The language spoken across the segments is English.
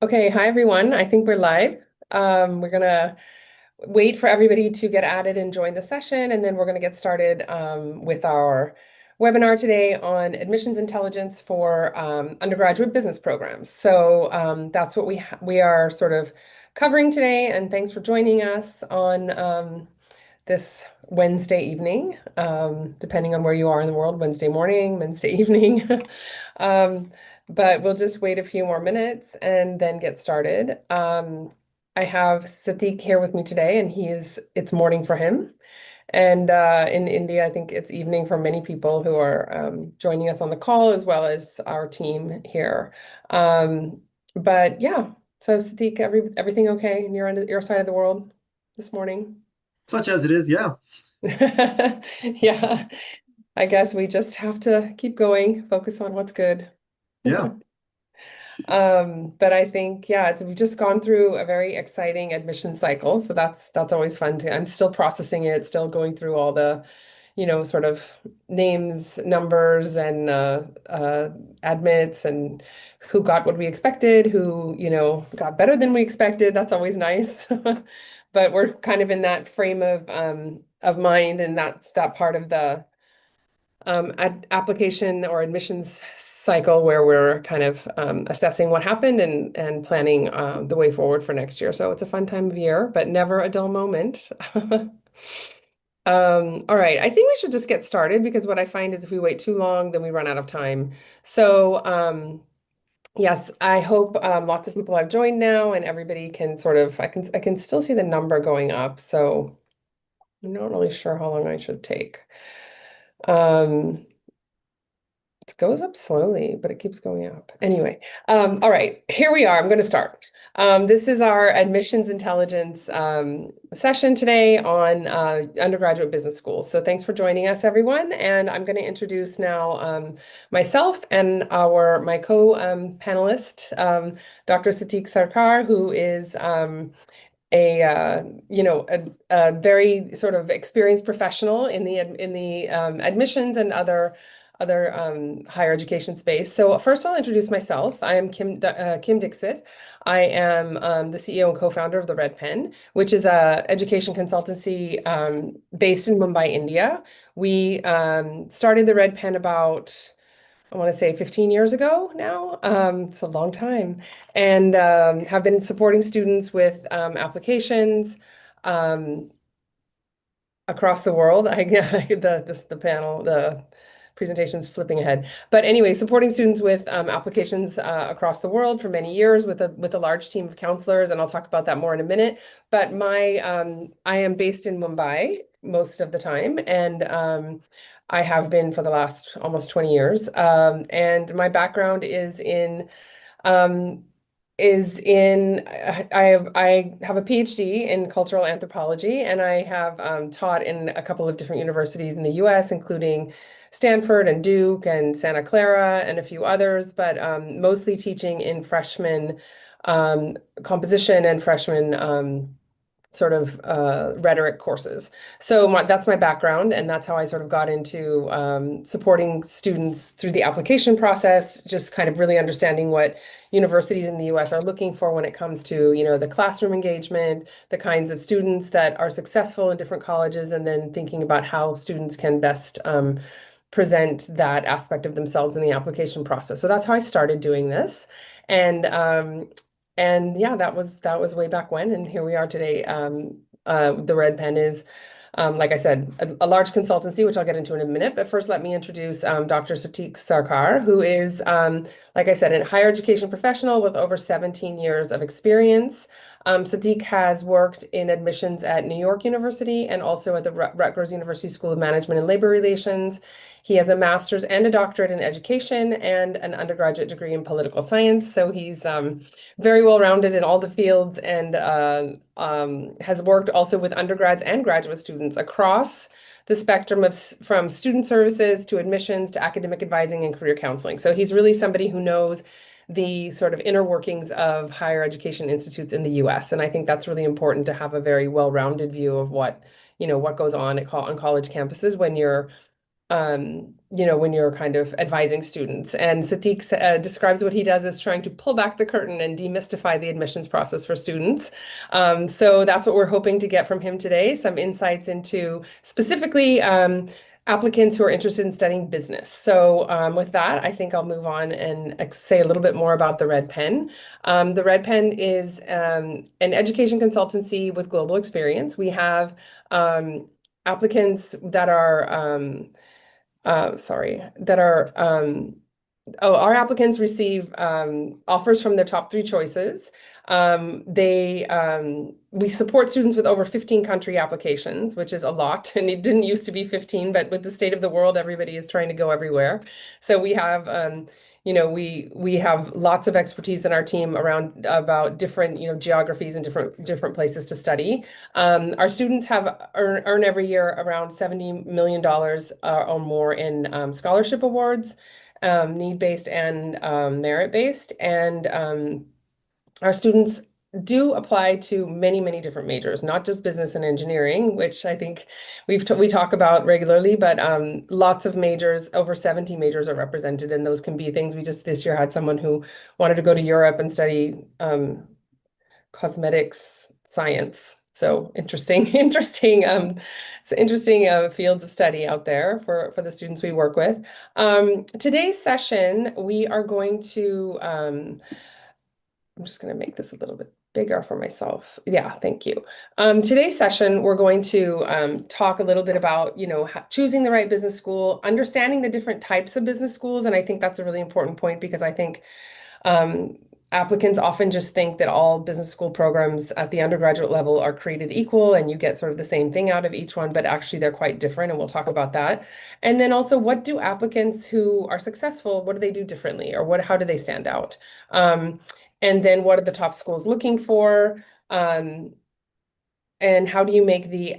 Okay, hi everyone. I think we're live. We're gonna wait for everybody to get added and join the session, and then we're gonna get started with our webinar today on admissions intelligence for undergraduate business programs. So that's what we are sort of covering today, and thanks for joining us on this Wednesday evening, depending on where you are in the world, Wednesday morning, Wednesday evening. Um, but we'll just wait a few more minutes and then get started. I have Sattik here with me today, and it's morning for him. And in India, I think it's evening for many people who are joining us on the call, as well as our team here. But yeah, so Sattik, everything okay in your side of the world this morning? Such as it is, yeah. Yeah, I guess we just have to keep going, focus on what's good. Yeah. But I think, yeah, we've just gone through a very exciting admission cycle, so that's always fun to. I'm still processing it, still going through all the, sort of names, numbers, and admits, and who got what we expected, who, got better than we expected. That's always nice. But we're kind of in that frame of mind, and that's that part of the application or admissions cycle where we're kind of assessing what happened and planning the way forward for next year. So it's a fun time of year, but never a dull moment. All right, I think we should just get started because what I find is if we wait too long, then we run out of time. So yes, I hope lots of people have joined now and everybody can sort of I can still see the number going up, so I'm not really sure how long I should take. Um, It goes up slowly, but it keeps going up. Anyway, all right, here we are. I'm going to start. This is our admissions intelligence session today on undergraduate business schools. So thanks for joining us, everyone. And I'm going to introduce now myself and my co-panelist, Dr. Sattik Sarkar, who is a very sort of experienced professional in the admissions and other higher education space. So first, I'll introduce myself. I am Kim Dixit. I am the CEO and co-founder of the Red Pen, which is a education consultancy based in Mumbai, India. We started the Red Pen about, I want to say 15 years ago now. It's a long time. And have been supporting students with applications um, across the world. The panel, the presentation's flipping ahead. But anyway, supporting students with applications across the world for many years with a large team of counselors, and I'll talk about that more in a minute. But I am based in Mumbai most of the time, and I have been for the last almost 20 years. And my background um, I have a PhD in cultural anthropology, and I have taught in a couple of different universities in the U.S., including Stanford and Duke and Santa Clara and a few others, but mostly teaching in freshman composition and freshman sort of rhetoric courses. So that's my background, and that's how I sort of got into supporting students through the application process, just kind of really understanding what universities in the US are looking for when it comes to, the classroom engagement, the kinds of students that are successful in different colleges, and then thinking about how students can best present that aspect of themselves in the application process. So that's how I started doing this. And yeah, that was way back when, and here we are today. The Red Pen is, like I said, a large consultancy, which I'll get into in a minute. But first, let me introduce Dr. Sattik Sarkar, who is, like I said, a higher education professional with over 17 years of experience. Sattik has worked in admissions at New York University and also at the Rutgers University School of Management and Labor Relations. He has a master's and a doctorate in education and an undergraduate degree in political science. So he's very well rounded in all the fields, and has worked also with undergrads and graduate students across the spectrum from student services to admissions to academic advising and career counseling. So he's really somebody who knows the sort of inner workings of higher education institutes in the US. And I think that's really important to have a very well-rounded view of what goes on on college campuses when you're when you're kind of advising students. And Sattik describes what he does as trying to pull back the curtain and demystify the admissions process for students. So that's what we're hoping to get from him today, some insights into specifically applicants who are interested in studying business. So with that, I think I'll move on and say a little bit more about the Red Pen. The Red Pen is an education consultancy with global experience. We have applicants that are sorry, that are our applicants receive offers from their top three choices. We support students with over 15 country applications, which is a lot. And it didn't used to be 15, but with the state of the world, everybody is trying to go everywhere. So we have, we have lots of expertise in our team around about different, geographies and different places to study. Our students earn every year around $70 million or more in scholarship awards, need-based and merit-based. And our students do apply to many, many different majors, not just business and engineering, which I think we talk about regularly, but lots of majors, over 70 majors are represented, and those can be things. We just this year had someone who wanted to go to Europe and study cosmetics science. So interesting, it's interesting fields of study out there for the students we work with. Today's session, we are going to I'm just going to make this a little bit bigger for myself. Yeah, thank you. Today's session, we're going to talk a little bit about, choosing the right business school, understanding the different types of business schools. And I think that's a really important point because I think applicants often just think that all business school programs at the undergraduate level are created equal and you get sort of the same thing out of each one, but actually they're quite different, and we'll talk about that. And then also, what do applicants who are successful, what do they do differently, or how do they stand out? And then what are the top schools looking for? And how do you make the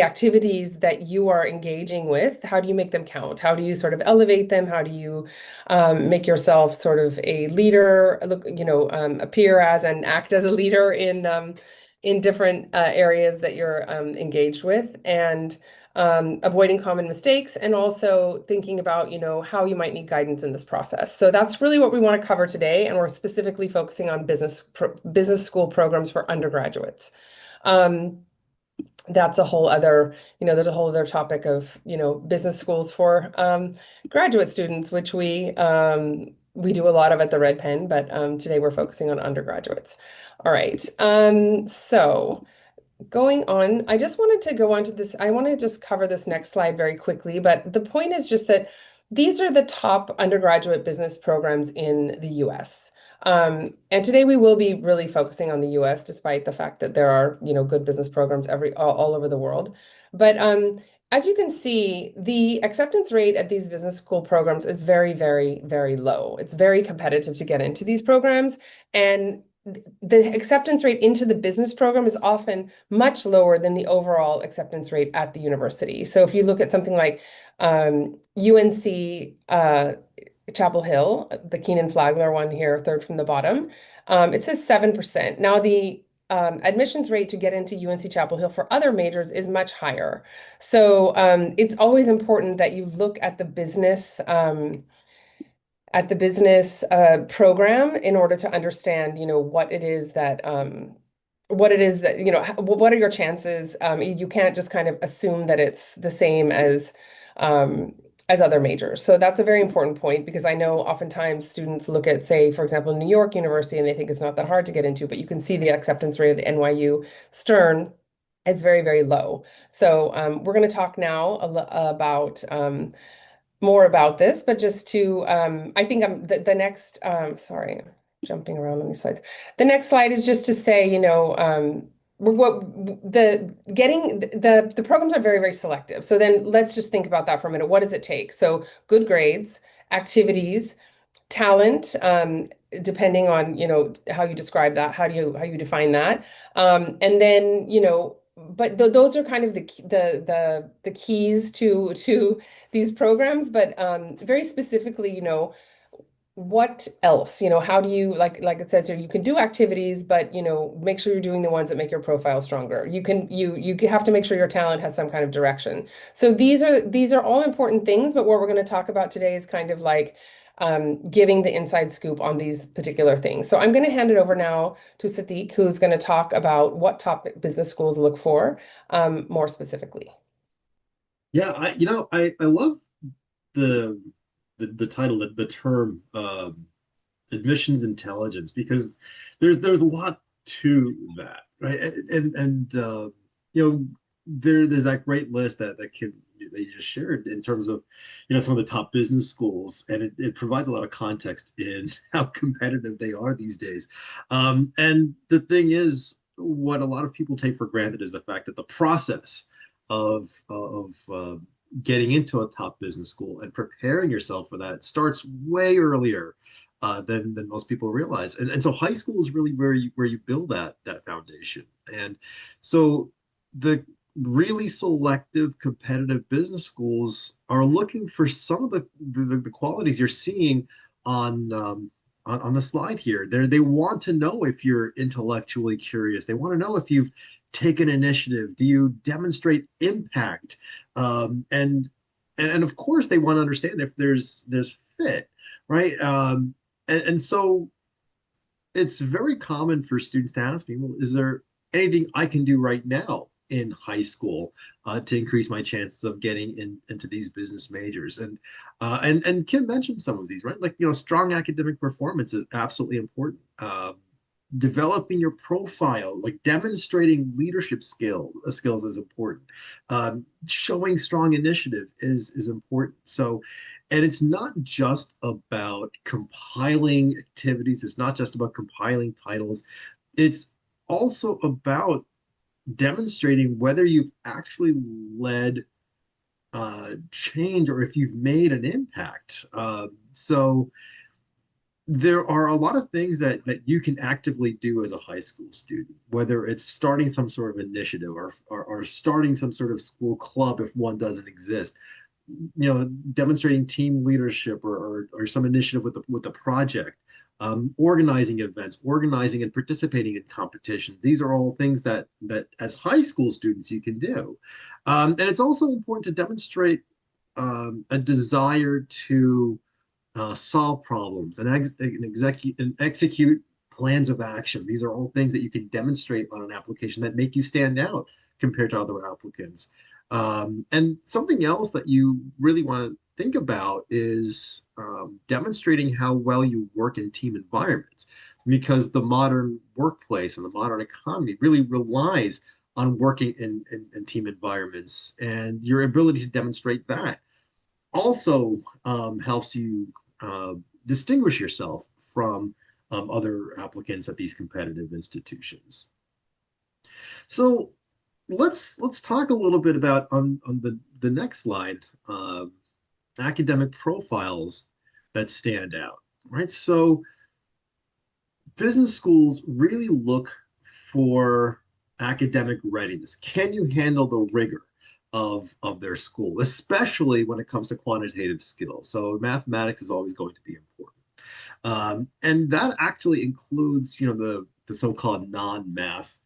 activities that you are engaging with, how do you make them count? How do you sort of elevate them? How do you make yourself sort of a leader, appear as and act as a leader in different areas that you're engaged with, and avoiding common mistakes, and also thinking about, how you might need guidance in this process. So that's really what we want to cover today, and we're specifically focusing on business school programs for undergraduates. That's a whole other, there's a whole other topic of, business schools for graduate students, which we do a lot of at the Red Pen, but today we're focusing on undergraduates. All right. So going on, I just wanted to go on to this. I want to just cover this next slide very quickly, but the point is just that these are the top undergraduate business programs in the US. And today we will be really focusing on the US, despite the fact that there are, good business programs all over the world. But as you can see, the acceptance rate at these business school programs is very, very, very low. It's very competitive to get into these programs, and the acceptance rate into the business program is often much lower than the overall acceptance rate at the university. So if you look at something like UNC Chapel Hill, the Keenan Flagler one here, third from the bottom, it says 7%. Now the admissions rate to get into UNC Chapel Hill for other majors is much higher. So it's always important that you look at the business program in order to understand, what it is that what are your chances? You can't just kind of assume that it's the same as other majors. So that's a very important point, because I know oftentimes students look at, say, for example, New York University, and they think it's not that hard to get into, but you can see the acceptance rate at NYU Stern is very, very low. So we're going to talk now about more about this, but just to, I think the next, sorry, I'm jumping around on these slides. The next slide is just to say, the programs are very, very selective. So then let's just think about that for a minute. What does it take? So good grades, activities, talent, depending on, how you describe that, how you define that. And then, but those are kind of the keys to these programs. But very specifically, what else? How do you like it says here, you can do activities, but make sure you're doing the ones that make your profile stronger. You have to make sure your talent has some kind of direction. So these are all important things, but what we're going to talk about today is kind of like giving the inside scoop on these particular things. So I'm going to hand it over now to Sattik, who's going to talk about what top business schools look for more specifically. Yeah, I love the the title, the term admissions intelligence, because there's a lot to that, right? And you know, there's that great list that you just shared in terms of some of the top business schools, and it provides a lot of context in how competitive they are these days. And the thing is, what a lot of people take for granted is the fact that the process of getting into a top business school and preparing yourself for that starts way earlier than most people realize. And so high school is really where you build that foundation. And so the really selective competitive business schools are looking for some of the qualities you're seeing on on the slide here. They want to know if you're intellectually curious. They want to know if you've taken initiative. Do you demonstrate impact? And of course they want to understand if there's fit, right? And so it's very common for students to ask me, well, is there anything I can do right now in high school to increase my chances of getting into these business majors? And Kim mentioned some of these, right? Like, strong academic performance is absolutely important. Developing your profile, like demonstrating leadership skills is important. Showing strong initiative is important. So, and it's not just about compiling activities. It's not just about compiling titles. It's also about demonstrating whether you've actually led change or if you've made an impact. So there are a lot of things that you can actively do as a high school student, whether it's starting some sort of initiative or starting some sort of school club if one doesn't exist, demonstrating team leadership or some initiative with the project, organizing events, organizing and participating in competitions. These are all things that as high school students you can do. And it's also important to demonstrate a desire to solve problems and execute plans of action. These are all things that you can demonstrate on an application that make you stand out compared to other applicants. And something else that you really want to think about is demonstrating how well you work in team environments, because the modern workplace and the modern economy really relies on working in team environments, and your ability to demonstrate that also helps you distinguish yourself from other applicants at these competitive institutions. So let's talk a little bit about on the next slide, academic profiles that stand out, right? So business schools really look for academic readiness. Can you handle the rigor of their school, especially when it comes to quantitative skills? So mathematics is always going to be important. And that actually includes, the so-called non-math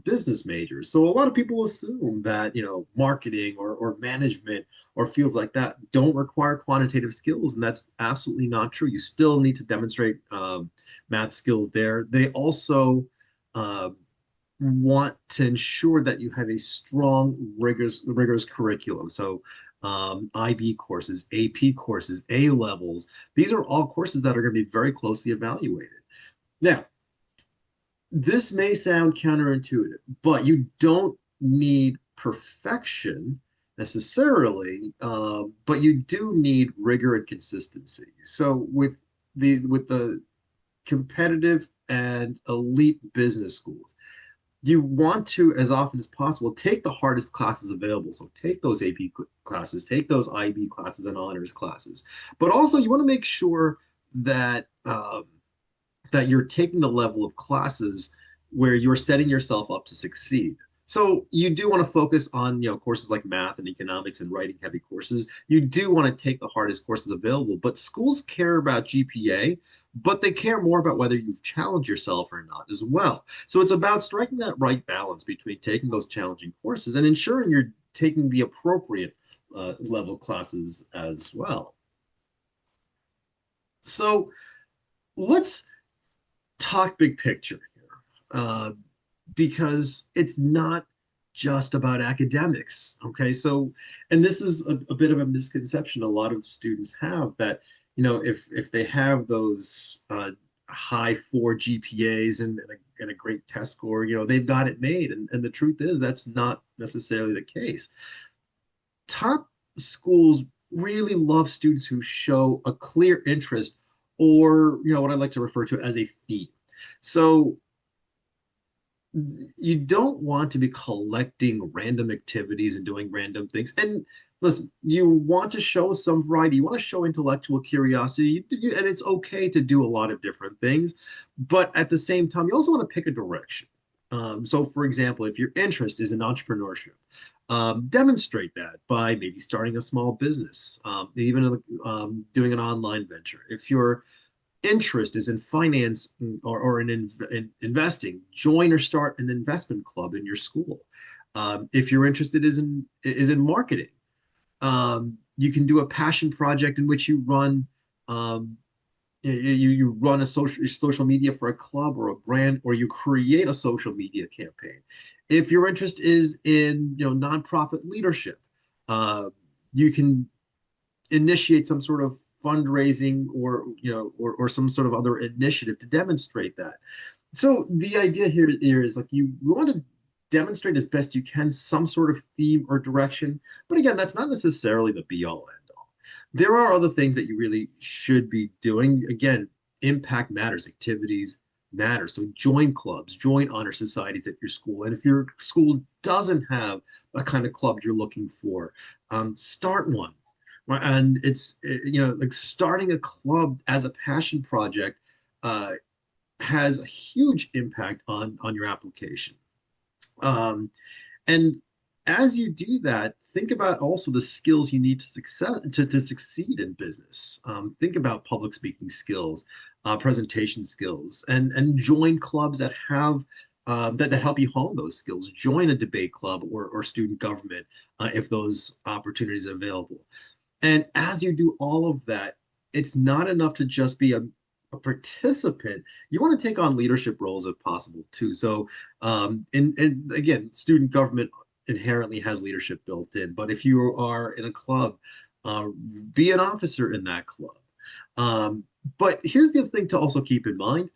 business majors. So a lot of people assume that, marketing or management or fields like that don't require quantitative skills, and that's absolutely not true. You still need to demonstrate math skills there. They also want to ensure that you have a strong, rigorous curriculum. So IB courses, AP courses, A levels, these are all courses that are going to be very closely evaluated. Now, this may sound counterintuitive, but you don't need perfection necessarily, but you do need rigor and consistency. So with the competitive and elite business schools, you want to, as often as possible, take the hardest classes available. So take those AP classes, take those IB classes and honors classes. But also, you want to make sure that that you're taking the level of classes where you're setting yourself up to succeed. So you do want to focus on, courses like math and economics and writing heavy courses. You do want to take the hardest courses available, but schools care about GPA, but they care more about whether you've challenged yourself or not as well. So it's about striking that right balance between taking those challenging courses and ensuring you're taking the appropriate level classes as well. So let's talk big picture here, because it's not just about academics. Okay, so and this is a bit of a misconception a lot of students have that if they have those high four GPAs and a great test score, they've got it made. And the truth is that's not necessarily the case. Top schools really love students who show a clear interest or what I like to refer to as a theme. So you don't want to be collecting random activities and doing random things. And listen, you want to show some variety. You want to show intellectual curiosity, and it's okay to do a lot of different things. But at the same time, you also want to pick a direction. So, for example, if your interest is in entrepreneurship, demonstrate that by maybe starting a small business, even doing an online venture. If your interest is in finance or in investing, join or start an investment club in your school. If you're interested is in marketing, you can do a passion project in which you run you run a social media for a club or a brand, or you create a social media campaign. If your interest is in nonprofit leadership, you can initiate some sort of fundraising or some sort of other initiative to demonstrate that. So the idea here is like you want to demonstrate as best you can some sort of theme or direction, but again, that's not necessarily the be all end all. There are other things that you really should be doing. Again, impact matters, activities matter. So join clubs, join honor societies at your school. And if your school doesn't have a kind of club you're looking for, start one. Right. And it's, like starting a club as a passion project has a huge impact on your application. Um, and as you do that, think about also the skills you need to succeed in business. Think about public speaking skills, presentation skills, and join clubs that have that help you hone those skills. Join a debate club or student government if those opportunities are available. And as you do all of that, it's not enough to just be a participant. You want to take on leadership roles if possible too. So, and again, student government inherently has leadership built in. But if you are in a club, uh, be an officer in that club. But here's the thing to also keep in mind: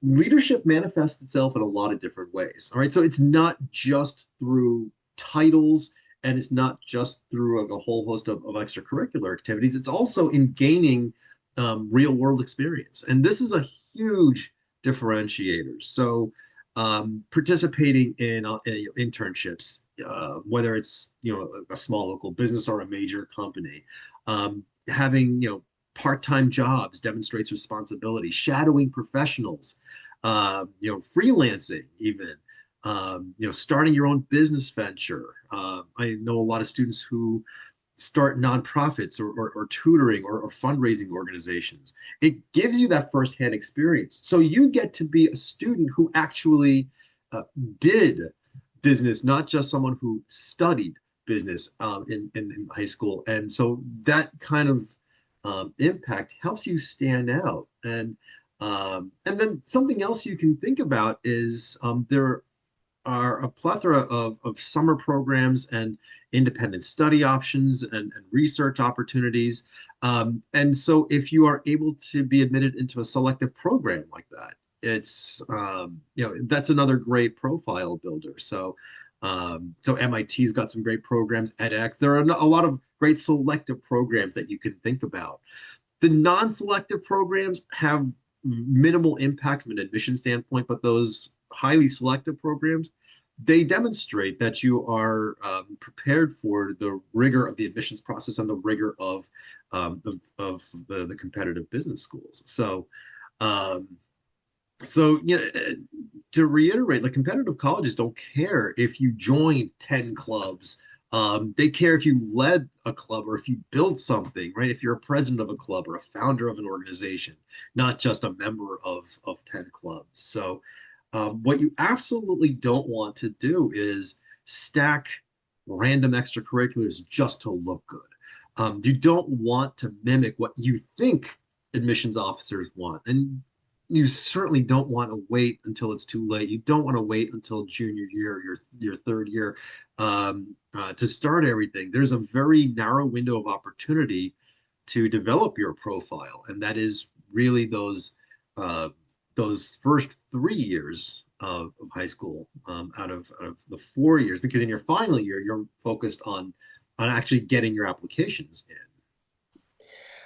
leadership manifests itself in a lot of different ways. All right, so it's not just through titles and it's not just through a whole host of extracurricular activities. It's also in gaining real world experience, and this is a huge differentiator. So participating in internships, whether it's a small local business or a major company, having part-time jobs demonstrates responsibility, shadowing professionals, freelancing even, starting your own business venture. I know a lot of students who start nonprofits or tutoring or fundraising organizations. It gives you that firsthand experience. So you get to be a student who actually did business, not just someone who studied business in high school. And so that kind of impact helps you stand out. And then something else you can think about is there are a plethora of summer programs and independent study options and research opportunities. And so if you are able to be admitted into a selective program like that, it's, that's another great profile builder. So MIT's got some great programs, edX. There are a lot of great selective programs that you can think about. The non-selective programs have minimal impact from an admission standpoint, but those highly selective programs, they demonstrate that you are prepared for the rigor of the admissions process and the rigor of the competitive business schools. So, um, So, to reiterate, like competitive colleges don't care if you join 10 clubs. They care if you led a club or if you built something, right? If you're a president of a club or a founder of an organization, not just a member of 10 clubs. So, what you absolutely don't want to do is stack random extracurriculars just to look good. You don't want to mimic what you think admissions officers want. And you certainly don't want to wait until it's too late. You don't want to wait until junior year, your third year, to start everything. There's a very narrow window of opportunity to develop your profile, and that is really uh, those first 3 years of high school, out of the 4 years, because in your final year you're focused on actually getting your applications in.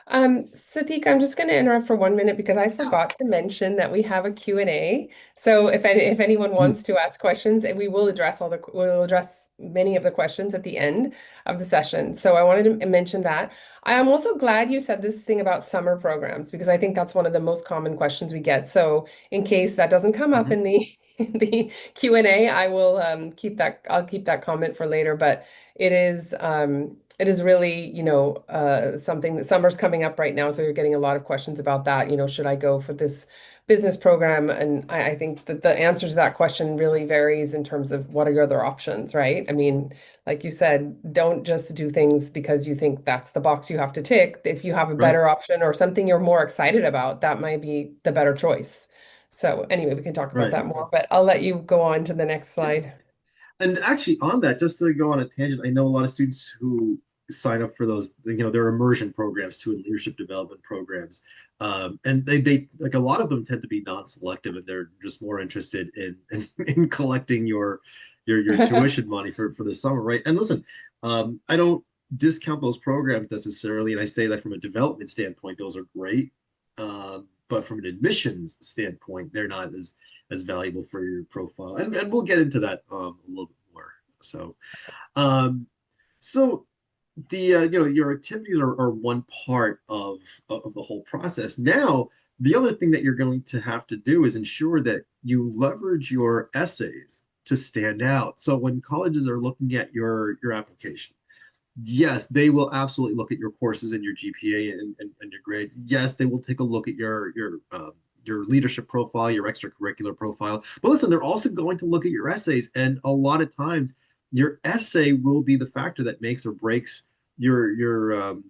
Sadiq, I'm just going to interrupt for 1 minute because I Yeah. forgot to mention that we have a Q&A. So if anyone Hmm. wants to ask questions, and we'll address many of the questions at the end of the session. So I wanted to mention that. I am also glad you said this thing about summer programs because I think that's one of the most common questions we get. So in case that doesn't come up Hmm. in the in the Q&A, I will I'll keep that comment for later, but it is really, something that summer's coming up right now, so you're getting a lot of questions about that. Should I go for this business program? And I think that the answer to that question really varies in terms of what are your other options, right? I mean, like you said, don't just do things because you think that's the box you have to tick. If you have a Right, better option or something you're more excited about, that might be the better choice. So anyway, we can talk about right. that more, but I'll let you go on to the next slide. And actually, on that, just to go on a tangent, I know a lot of students who sign up for those, their immersion programs too, and leadership development programs. And they like a lot of them tend to be non-selective, and they're just more interested in collecting your tuition money for the summer, right? And listen, I don't discount those programs necessarily, and I say that from a development standpoint, those are great. But from an admissions standpoint, they're not as valuable for your profile. And we'll get into that a little bit more. So, um, so the your activities are one part of the whole process. Now, the other thing that you're going to have to do is ensure that you leverage your essays to stand out. So when colleges are looking at your application, yes, they will absolutely look at your courses and your GPA and your grades. Yes, they will take a look at your leadership profile, your extracurricular profile. But listen, they're also going to look at your essays, and a lot of times your essay will be the factor that makes or breaks your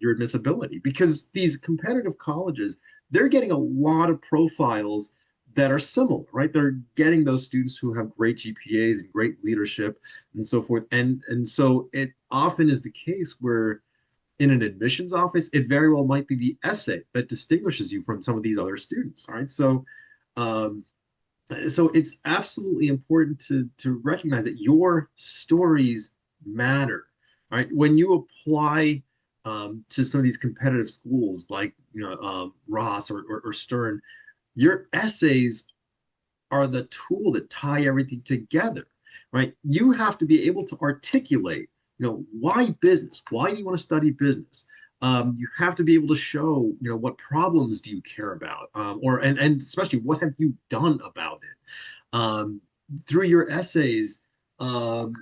admissibility, because these competitive colleges, they're getting a lot of profiles that are similar, right? They're getting those students who have great GPAs and great leadership and so forth. And so it often is the case where in an admissions office, it very well might be the essay that distinguishes you from some of these other students. All right. Um, so it's absolutely important to recognize that your stories matter. Right. When you apply to some of these competitive schools like Ross or Stern, your essays are the tool that tie everything together, right? You have to be able to articulate, why business? Why do you want to study business? You have to be able to show, what problems do you care about, or and especially what have you done about it? Through your essays, um,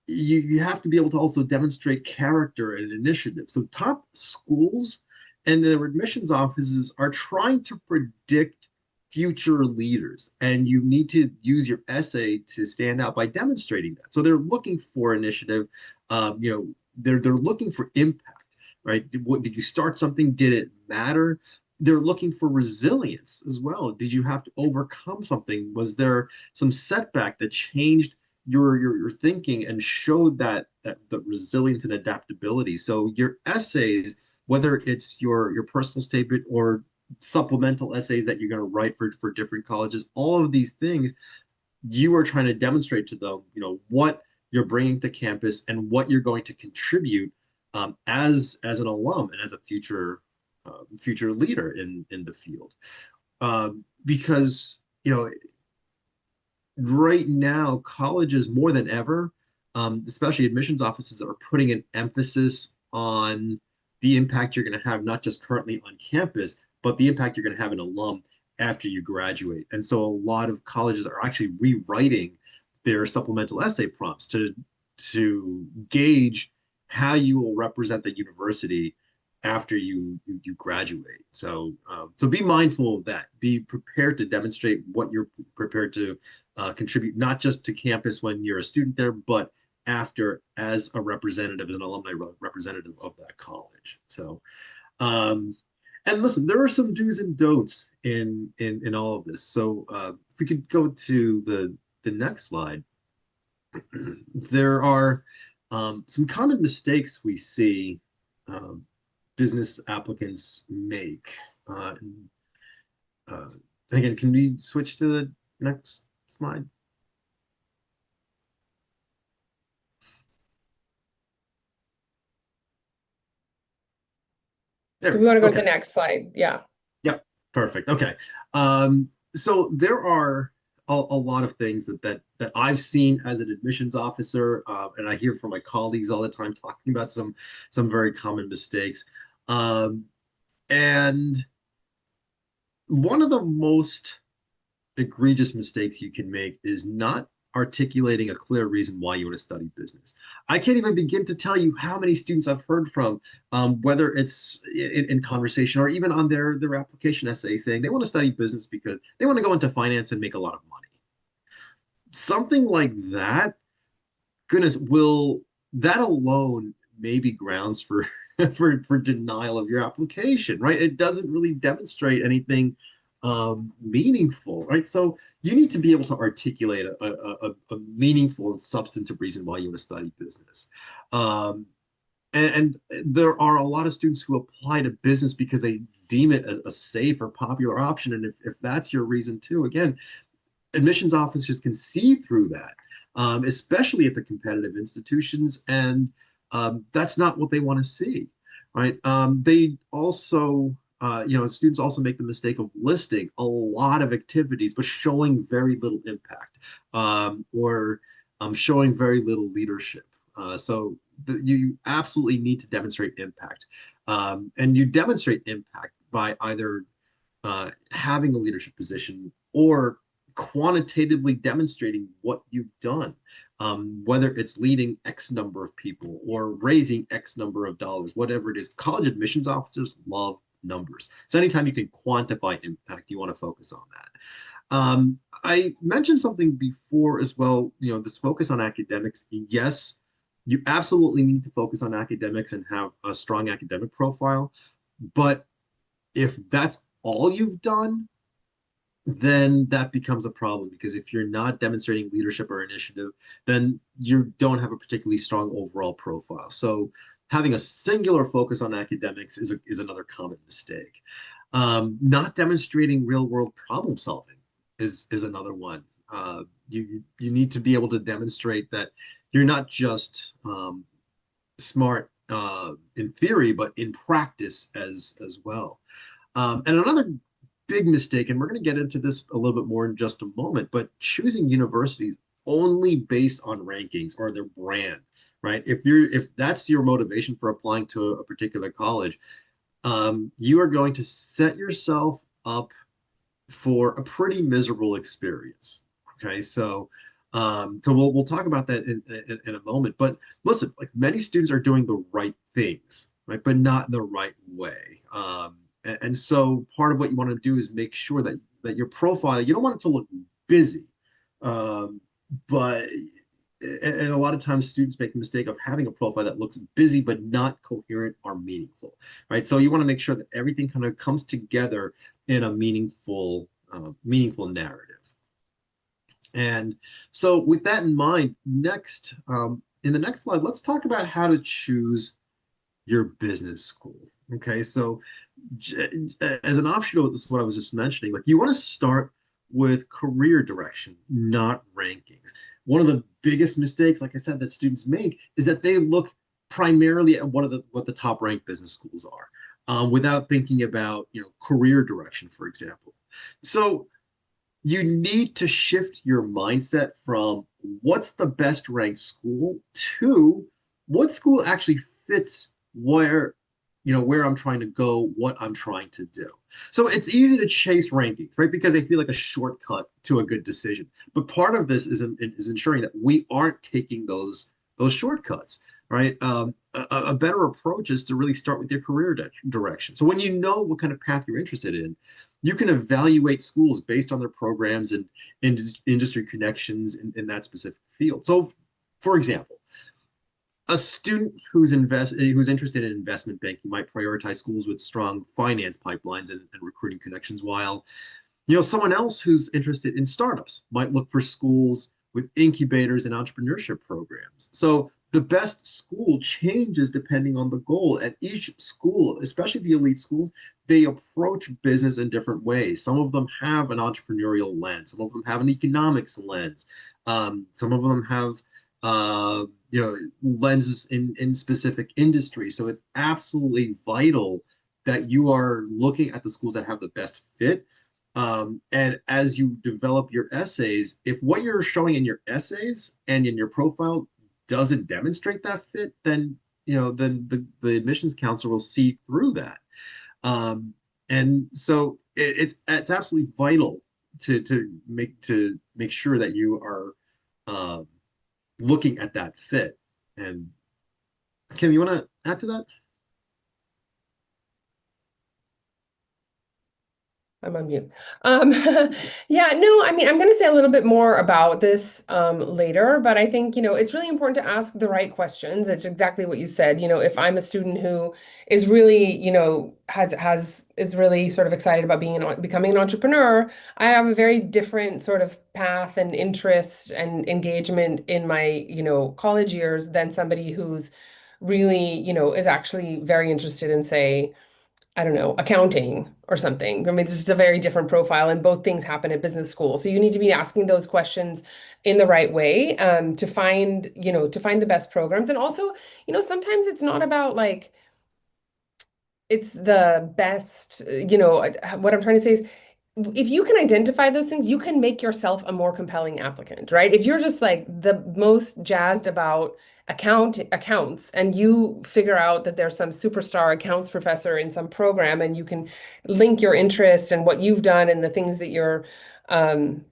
you have to be able to also demonstrate character and initiative. So top schools and their admissions offices are trying to predict future leaders, and you need to use your essay to stand out by demonstrating that. So they're looking for initiative. They're looking for impact, right? Did you start something? Did it matter? They're looking for resilience as well. Did you have to overcome something? Was there some setback that changed your thinking and showed that the resilience and adaptability? So your essays, whether it's your personal statement or supplemental essays that you're going to write for different colleges, all of these things, you are trying to demonstrate to them, what you're bringing to campus and what you're going to contribute, as an alum and as a future leader in the field. Because right now, colleges more than ever, especially admissions offices, are putting an emphasis on the impact you're going to have, not just currently on campus, but the impact you're going to have in alum. after you graduate. And so a lot of colleges are actually rewriting their supplemental essay prompts to gauge how you will represent the university after you graduate. So so be mindful of that. Be prepared to demonstrate what you're prepared to contribute, not just to campus when you're a student there, but after as a representative, as an alumni representative of that college. So um, and listen, there are some do's and don'ts in all of this. So if we could go to the next slide, there are some common mistakes we see um, business applicants make. And, uh, again, can we switch to the next slide? Do There. we want to go to the Okay. next slide? Yeah. Yep. Perfect. Okay. So there are a lot of things that I've seen as an admissions officer, and I hear from my colleagues all the time talking about some very common mistakes. Um, and one of the most egregious mistakes you can make is not articulating a clear reason why you want to study business. I can't even begin to tell you how many students I've heard from, whether it's in conversation or even on their application essay, saying they want to study business because they want to go into finance and make a lot of money. Something like that, goodness, will that alone may be grounds for for denial of your application, right? It doesn't really demonstrate anything meaningful, right? So you need to be able to articulate a meaningful and substantive reason why you want to study business. Um, and there are a lot of students who apply to business because they deem it a safe or popular option. And if that's your reason too, again, admissions officers can see through that, especially at the competitive institutions, and that's not what they want to see, right? They also, students also make the mistake of listing a lot of activities, but showing very little impact, or showing very little leadership. So you absolutely need to demonstrate impact, and you demonstrate impact by either having a leadership position or quantitatively demonstrating what you've done, whether it's leading X number of people or raising X number of dollars, whatever it is. College admissions officers love numbers. So anytime you can quantify impact, you want to focus on that. I mentioned something before as well, this focus on academics. Yes, you absolutely need to focus on academics and have a strong academic profile. But if that's all you've done, then that becomes a problem, because if you're not demonstrating leadership or initiative, then you don't have a particularly strong overall profile. So having a singular focus on academics is another common mistake. Not demonstrating real world problem solving is another one. You need to be able to demonstrate that you're not just smart in theory, but in practice as well. And another big mistake, and we're going to get into this a little bit more in just a moment, but choosing universities only based on rankings or their brand, right? If that's your motivation for applying to a particular college, you are going to set yourself up for a pretty miserable experience. Okay, so we'll talk about that in a moment. But listen, like, many students are doing the right things, right, but not in the right way. And so part of what you want to do is make sure that your profile, you don't want it to look busy, um, but and a lot of times students make the mistake of having a profile that looks busy but not coherent or meaningful, right? So you want to make sure that everything kind of comes together in a meaningful narrative. And so with that in mind, next, in the next slide, let's talk about how to choose your business school. Okay, so as an offshoot of this, what I was just mentioning, like, you want to start with career direction, not rankings. One of the biggest mistakes, like I said, that students make is that they look primarily at what the top ranked business schools are, without thinking about career direction, for example. So you need to shift your mindset from what's the best ranked school to what school actually fits where where I'm trying to go, what I'm trying to do. So it's easy to chase rankings, right? Because they feel like a shortcut to a good decision. But part of this is ensuring that we aren't taking those shortcuts, right? A better approach is to really start with your career direction. So when you know what kind of path you're interested in, you can evaluate schools based on their programs and industry connections in that specific field. So, for example, a student who's interested in investment banking might prioritize schools with strong finance pipelines and recruiting connections, while someone else who's interested in startups might look for schools with incubators and entrepreneurship programs. So the best school changes depending on the goal. And each school, especially the elite schools, they approach business in different ways. Some of them have an entrepreneurial lens, some of them have an economics lens, some of them have lenses in specific industries. So it's absolutely vital that you are looking at the schools that have the best fit. And as you develop your essays, if what you're showing in your essays and in your profile doesn't demonstrate that fit, then then the admissions counselor will see through that. And so it's absolutely vital to make sure that you are um, looking at that fit. And Kim, you want to add to that? I'm on mute. Um, yeah, no, I mean, I'm going to say a little bit more about this later, but I think, it's really important to ask the right questions. It's exactly what you said. If I'm a student who is really, is really sort of excited about becoming an entrepreneur, I have a very different sort of path and interest and engagement in my, college years than somebody who's really, is actually very interested in, say, I don't know, accounting or something. I mean, it's just a very different profile, and both things happen at business school. So you need to be asking those questions in the right way, to find the best programs. And also, sometimes it's not about like it's the best, what I'm trying to say is if you can identify those things, you can make yourself a more compelling applicant, right? If you're just like the most jazzed about accounts and you figure out that there's some superstar accounts professor in some program and you can link your interest and what you've done and the things that you're um,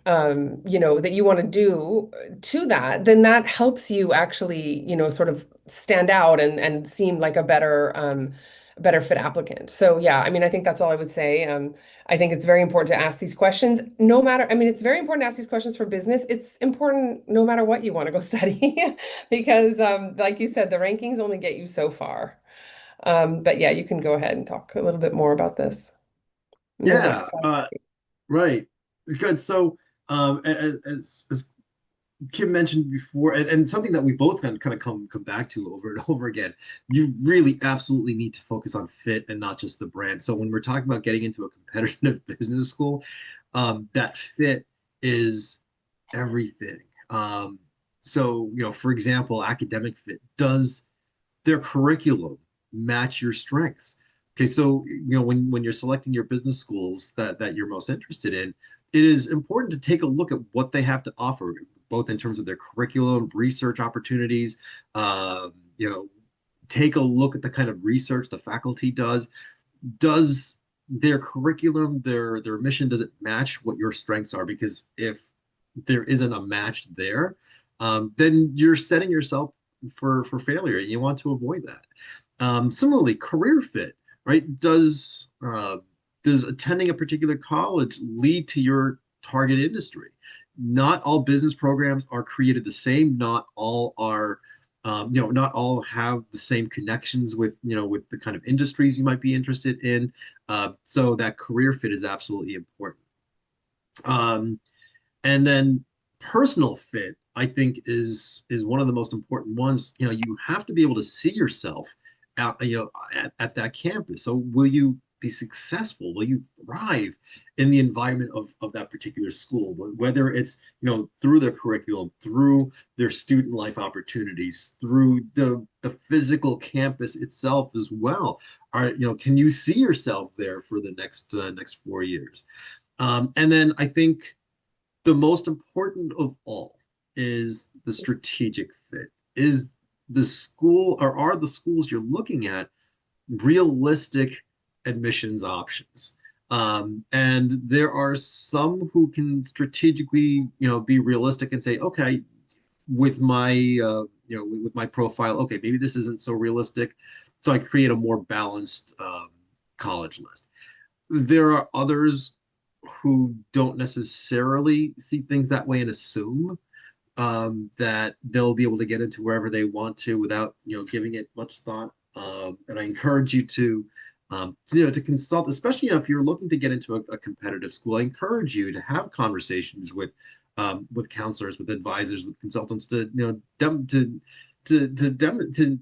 that you want to do to that, then that helps you actually, sort of stand out and seem like a better fit applicant. So yeah, I mean, I think that's all I would say. I think it's very important to ask these questions, no matter, I mean, it's very important to ask these questions for business. It's important no matter what you want to go study, because like you said, the rankings only get you so far. But yeah, you can go ahead and talk a little bit more about this in the Yeah, next slide. right. Good. So, as Kim mentioned before, and something that we both kind of come back to over and over again, you really absolutely need to focus on fit and not just the brand. So when we're talking about getting into a competitive business school, that fit is everything. So, for example, academic fit, does their curriculum match your strengths? Okay, so when you're selecting your business schools that you're most interested in, it is important to take a look at what they have to offer, both in terms of their curriculum, research opportunities. You know, take a look at the kind of research the faculty does. Does their curriculum, their mission, does it match what your strengths are? Because if there isn't a match there, then you're setting yourself for failure. You want to avoid that. Similarly, career fit, right? Does attending a particular college lead to your target industry? Not all business programs are created the same. Not all are, not all have the same connections with the kind of industries you might be interested in. So that career fit is absolutely important. Um, and then personal fit, I think, is one of the most important ones. You have to be able to see yourself at that campus. So will you be successful? Will you thrive in the environment of that particular school? Whether it's, through their curriculum, through their student life opportunities, through the physical campus itself as well. Can you see yourself there for the next 4 years? And then I think the most important of all is the strategic fit. Is the school, or are the schools you're looking at realistic admissions options. And there are some who can strategically, be realistic and say, okay, with my, with my profile, okay, maybe this isn't so realistic, so I create a more balanced college list. There are others who don't necessarily see things that way and assume that they'll be able to get into wherever they want to without giving it much thought. And I encourage you to consult, especially if you're looking to get into a competitive school. I encourage you to have conversations with counselors, with advisors, with consultants to to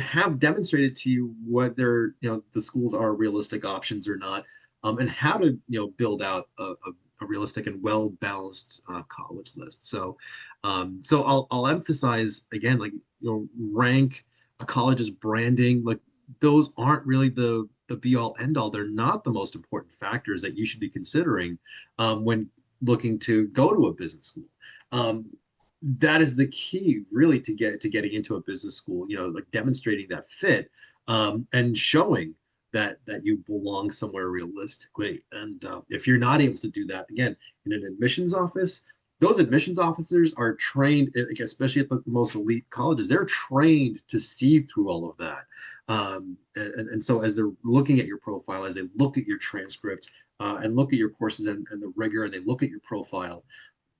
have demonstrated to you whether the schools are realistic options or not, and how to build out a realistic and well balanced college list. So I'll emphasize again, like rank, a college's branding, like those aren't really the be all end all. They're not the most important factors that you should be considering when looking to go to a business school. That is the key really to getting into a business school, like demonstrating that fit, and showing that you belong somewhere realistically. And if you're not able to do that, again, in an admissions office, those admissions officers are trained, especially at the most elite colleges, they're trained to see through all of that. And so as they're looking at your profile, as they look at your transcript, and look at your courses and the rigor, and they look at your profile,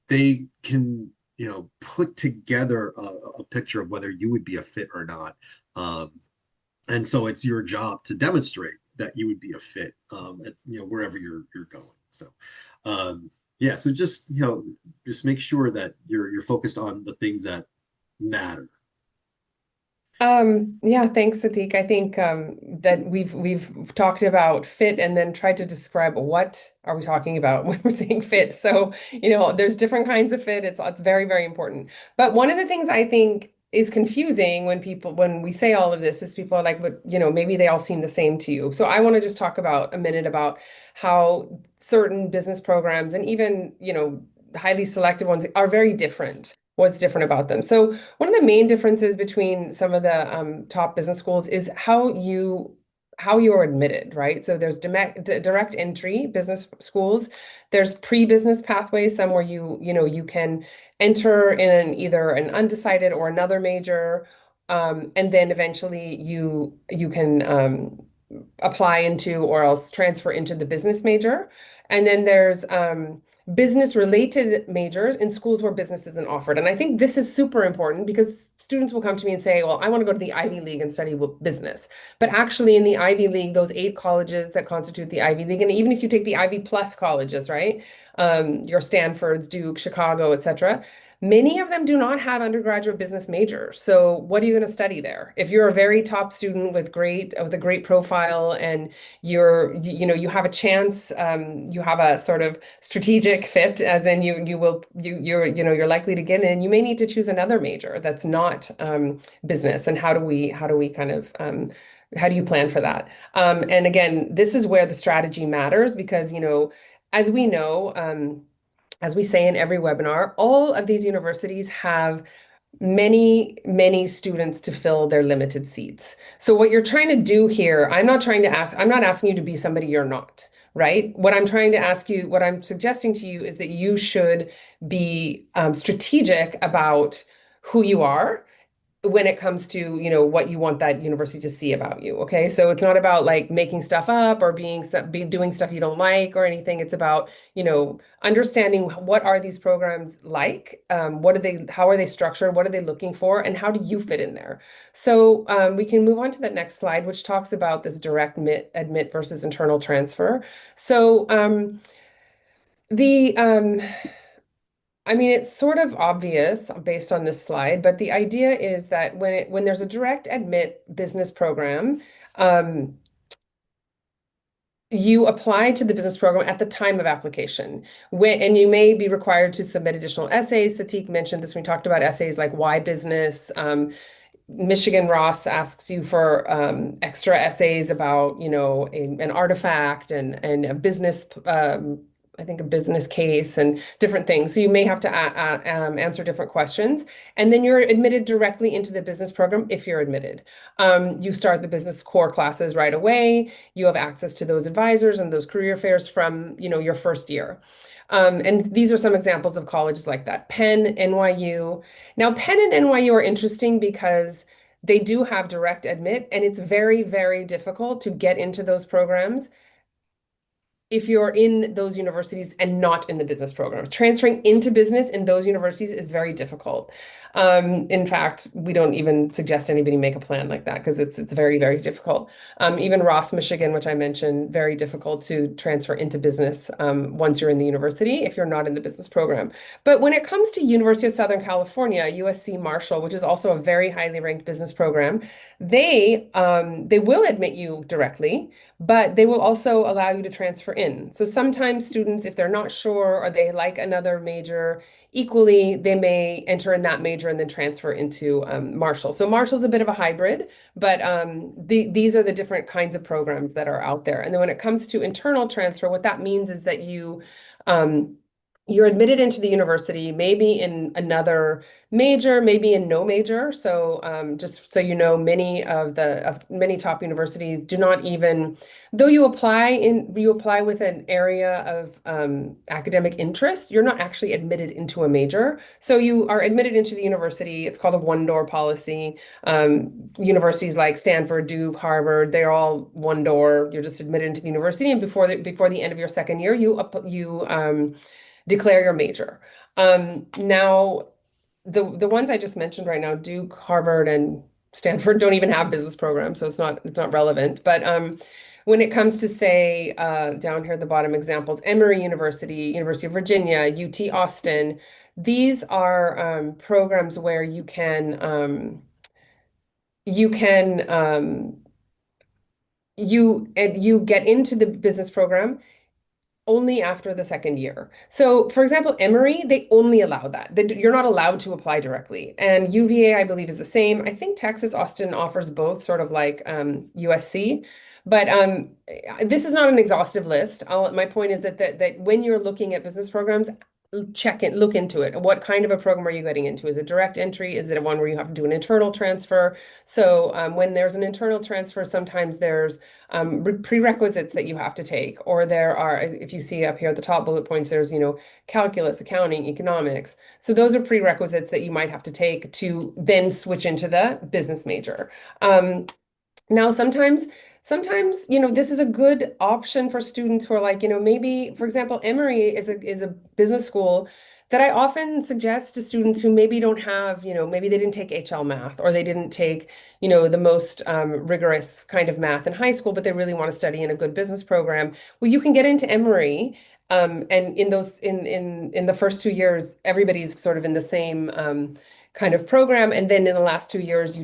they can put together a picture of whether you would be a fit or not. And so it's your job to demonstrate that you would be a fit, at wherever you're going. So yeah, so just make sure that you're focused on the things that matter. Yeah, thanks, Sadiq. I think that we've talked about fit and then tried to describe what are we talking about when we're saying fit. So, there's different kinds of fit. It's very, very important. But one of the things I think is confusing when we say all of this is people are like, but maybe they all seem the same to you. So I want to just talk about a minute about how certain business programs and even, highly selective ones are very different. What's different about them? So one of the main differences between some of the top business schools is how you are admitted, right? So there's direct entry business schools. There's pre-business pathways, some where you can enter in either an undecided or another major, and then eventually you can apply into or else transfer into the business major. And then there's business related majors in schools where business isn't offered. And I think this is super important because students will come to me and say, well, I want to go to the Ivy League and study business. But actually in the Ivy League, those 8 colleges that constitute the Ivy League, and even if you take the Ivy plus colleges, right? Your Stanfords, Duke, Chicago, etc. Many of them do not have undergraduate business majors. So what are you going to study there? If you're a very top student with a great profile and you have a chance, you have a sort of strategic fit, as in you're likely to get in, you may need to choose another major that's not business. And how do we kind of how do you plan for that? And again, this is where the strategy matters because, as we know, as we say in every webinar, all of these universities have many, many students to fill their limited seats. So what you're trying to do here, I'm not asking you to be somebody you're not, right? What I'm suggesting to you is that you should be strategic about who you are when it comes to, what you want that university to see about you. Okay. So it's not about like making stuff up or doing stuff you don't like or anything. It's about, understanding what are these programs like? How are they structured? What are they looking for? And how do you fit in there? So we can move on to the next slide, which talks about this direct admit versus internal transfer. So the I mean, it's sort of obvious based on this slide, but the idea is that when there's a direct admit business program, um, you apply to the business program at the time of application. And you may be required to submit additional essays. Satik mentioned this when we talked about essays like why business. Michigan Ross asks you for extra essays about, an artifact and a business I think a business case and different things. So you may have to answer different questions, and then you're admitted directly into the business program if you're admitted. You start the business core classes right away. You have access to those advisors and those career fairs from, your first year. And these are some examples of colleges like that. Penn, NYU. Now, Penn and NYU are interesting because they do have direct admit, and it's very, very difficult to get into those programs if you're in those universities and not in the business programs. Transferring into business in those universities is very difficult. In fact, we don't even suggest anybody make a plan like that because it's very, very difficult. Even Ross, Michigan, which I mentioned, very difficult to transfer into business once you're in the university if you're not in the business program. But when it comes to University of Southern California, USC Marshall, which is also a very highly ranked business program, they will admit you directly, but they will also allow you to transfer in. So sometimes students, if they're not sure or they like another major equally, they may enter in that major and then transfer into Marshall. So Marshall's a bit of a hybrid, but these are the different kinds of programs that are out there. And then when it comes to internal transfer, what that means is that um, you're admitted into the university, maybe in another major, maybe in no major. So just so you know, many top universities do not even, though you apply with an area of academic interest, you're not actually admitted into a major. So you are admitted into the university. It's called a one door policy. Universities like Stanford, Duke, Harvard, they're all one door. You're just admitted into the university, and before the end of your second year, you declare your major. Now, the ones I just mentioned right now, Duke, Harvard, and Stanford don't even have business programs, so it's not relevant. But when it comes to say down here at the bottom examples, Emory University, University of Virginia, UT Austin, these are programs where you get into the business program only after the second year. So, for example, Emory, they only allow that. You're not allowed to apply directly. And UVA, I believe, is the same. I think Texas Austin offers both, sort of like USC. But this is not an exhaustive list. My point is that when you're looking at business programs, look into it. What kind of a program are you getting into? Is it direct entry? Is it a one where you have to do an internal transfer? So when there's an internal transfer, sometimes there's prerequisites that you have to take, or there are, if you see up here at the top bullet points, there's, calculus, accounting, economics. So those are prerequisites that you might have to take to then switch into the business major. Now, sometimes, this is a good option for students who are like, maybe, for example, Emory is a business school that I often suggest to students who maybe don't have, maybe they didn't take HL math, or they didn't take, the most rigorous kind of math in high school, but they really want to study in a good business program. Well, you can get into Emory. And in the first 2 years, everybody's sort of in the same kind of program, and then in the last 2 years, you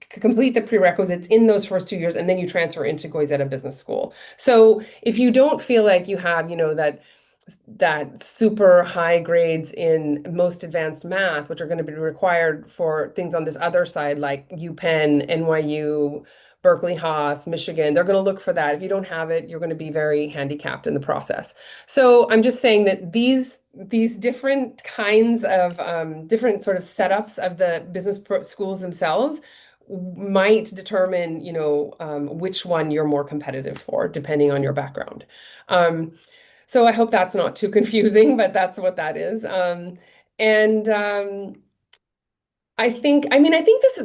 complete the prerequisites in those first 2 years, and then you transfer into Goizeta Business School. So if you don't feel like you have, that super high grades in most advanced math, which are going to be required for things on this other side, like UPenn, NYU, Berkeley Haas, Michigan, they're going to look for that. If you don't have it, you're going to be very handicapped in the process. So I'm just saying that these different kinds of different sort of setups of the business schools themselves might determine, which one you're more competitive for, depending on your background. So I hope that's not too confusing, but that's what that is. And I think this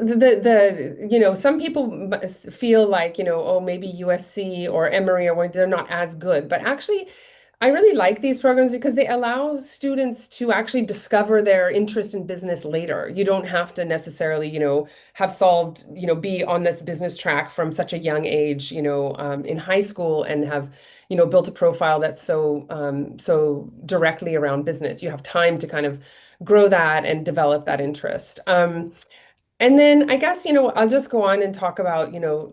some people feel like, oh, maybe USC or Emory or what, they're not as good, but actually I really like these programs because they allow students to actually discover their interest in business later. You don't have to necessarily, have solved, be on this business track from such a young age, in high school, and have, built a profile that's so directly around business. You have time to kind of grow that and develop that interest. And then I guess, I'll just go on and talk about,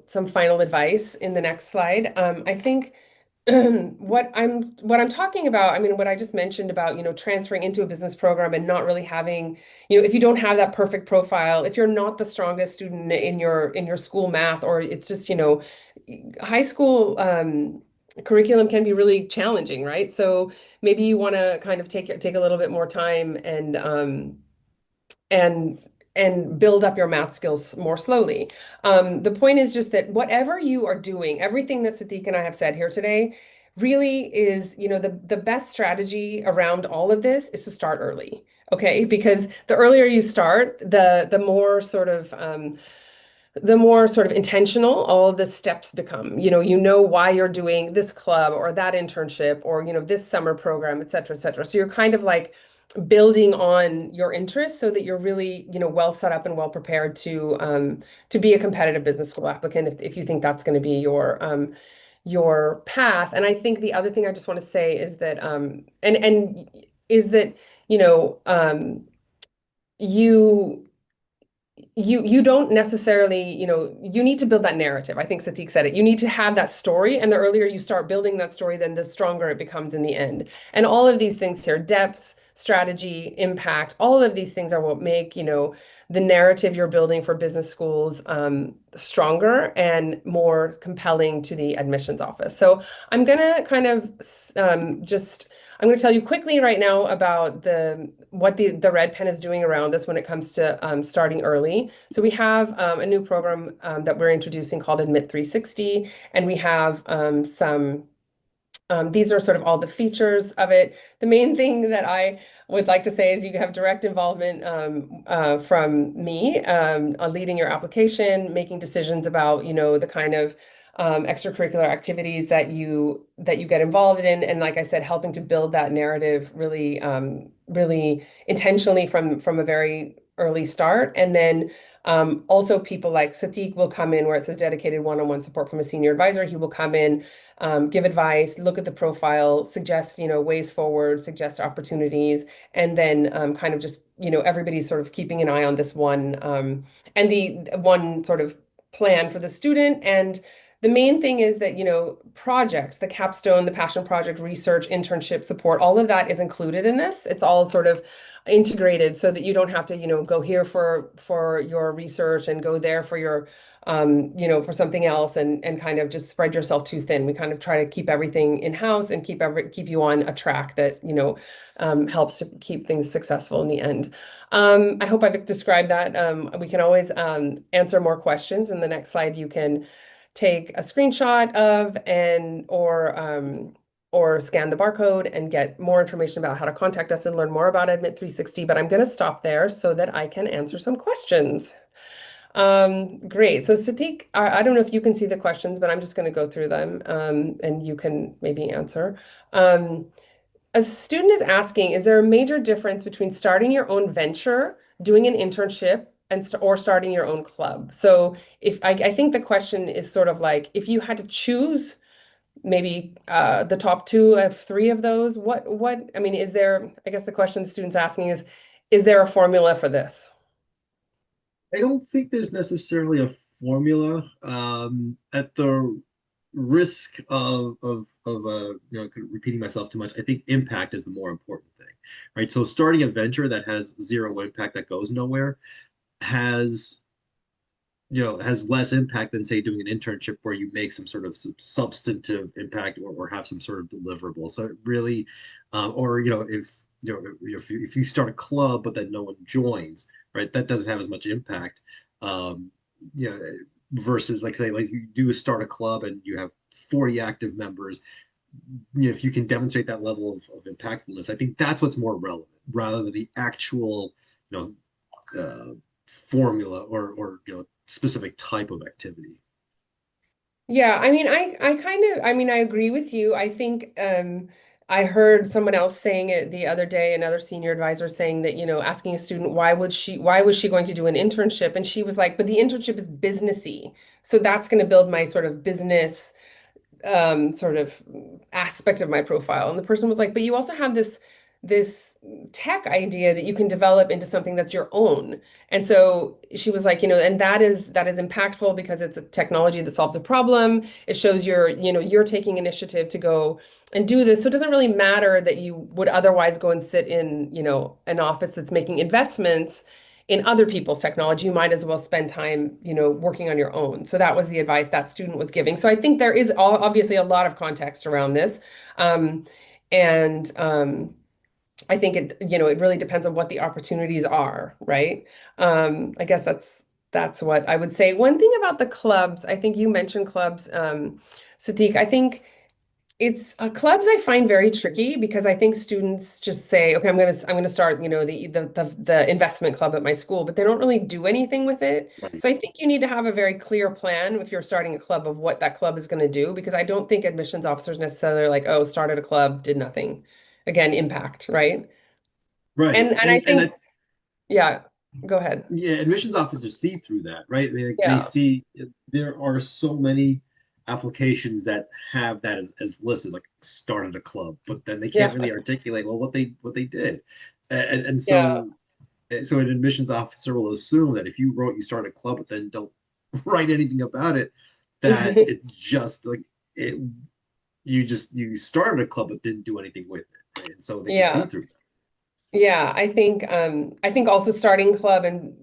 some final advice in the next slide. I think what I'm talking about, I mean, what I just mentioned about, transferring into a business program and not really having, if you don't have that perfect profile, if you're not the strongest student in your school math, or it's just, high school curriculum can be really challenging, right? So maybe you want to kind of take a little bit more time and build up your math skills more slowly. The point is just that whatever you are doing, everything that Sadiq and I have said here today really is, the best strategy around all of this is to start early. Okay, because the earlier you start, the more sort of intentional all of the steps become. You know why you're doing this club or that internship or this summer program, et cetera, et cetera. So you're kind of like building on your interests so that you're really, well set up and well prepared to be a competitive business school applicant if you think that's going to be your path. And I think the other thing I just want to say is that and is that, you know, you you don't necessarily, you need to build that narrative. I think Satiq said it. You need to have that story, and the earlier you start building that story, then the stronger it becomes in the end. And all of these things here, depth, strategy, impact, all of these things are what make, the narrative you're building for business schools stronger and more compelling to the admissions office. So I'm gonna kind of just I'm going to tell you quickly right now about what the Red Pen is doing around this when it comes to starting early. So we have a new program that we're introducing called Admit 360, and we have these are sort of all the features of it. The main thing that I would like to say is you have direct involvement from me on leading your application, making decisions about, the kind of extracurricular activities that you get involved in, and like I said, helping to build that narrative really, really intentionally from a very early start. And then also people like Satiq will come in where it says dedicated one-on-one support from a senior advisor. He will come in, give advice, look at the profile, suggest, ways forward, suggest opportunities, and then kind of just, everybody's sort of keeping an eye on this one and the one sort of plan for the student. And the main thing is that, projects, the capstone, the passion project, research, internship support, all of that is included in this. It's all sort of integrated so that you don't have to, go here for your research and go there for your for something else and kind of just spread yourself too thin. We kind of try to keep everything in-house and keep you on a track that, helps to keep things successful in the end. I hope I've described that. We can always answer more questions. In the next slide, you can take a screenshot of or scan the barcode and get more information about how to contact us and learn more about Admit 360. But I'm going to stop there so that I can answer some questions. Great. So Satiq, I don't know if you can see the questions, but I'm just going to go through them and you can maybe answer. A student is asking, is there a major difference between starting your own venture, doing an internship, or starting your own club? So if I think the question is sort of like, if you had to choose maybe the top two of three of those, I mean, I guess the question the student's asking is there a formula for this? I don't think there's necessarily a formula. At the risk of repeating myself too much, I think impact is the more important thing, right? So starting a venture that has zero impact, that goes nowhere, has has less impact than say doing an internship where you make some sort of substantive impact or have some sort of deliverable. So it really, or if you start a club but then no one joins, right? That doesn't have as much impact. Um, you know, versus like say like you do start a club and you have 40 active members. If you can demonstrate that level of impactfulness, I think that's what's more relevant rather than the actual, you formula or specific type of activity. Yeah, I mean, I agree with you. I think I heard someone else saying it the other day, another senior advisor saying that, asking a student why was she going to do an internship? And she was like, but the internship is businessy. So that's going to build my sort of business sort of aspect of my profile. And the person was like, but you also have this tech idea that you can develop into something that's your own. And so she was like, and that is impactful because it's a technology that solves a problem. It shows you're taking initiative to go and do this. So it doesn't really matter that you would otherwise go and sit in, an office that's making investments. in other people's technology, you might as well spend time, working on your own. So that was the advice that student was giving. So I think there is obviously a lot of context around this. Um, and I think it really depends on what the opportunities are, right? I guess that's what I would say. One thing about the clubs, I think you mentioned clubs, Sadiq. I think it's clubs I find very tricky because I think students just say, okay, I'm gonna start, the investment club at my school, but they don't really do anything with it. Right. So I think you need to have a very clear plan if you're starting a club of what that club is going to do, because I don't think admissions officers necessarily are like, oh, started a club, did nothing. Again, impact, right? Right. And I And I, think, yeah, go ahead. yeah, admissions officers see through that, right? I mean, they Yeah. see there are so many applications that have that as listed, like started a club, but then they can't Yeah. really articulate well what they did, and Yeah. so an admissions officer will assume that if you wrote you started a club, but then don't write anything about it, that it's just like it you started a club but didn't do anything with it, right? And so they can see Yeah. through Yeah, I think also starting club and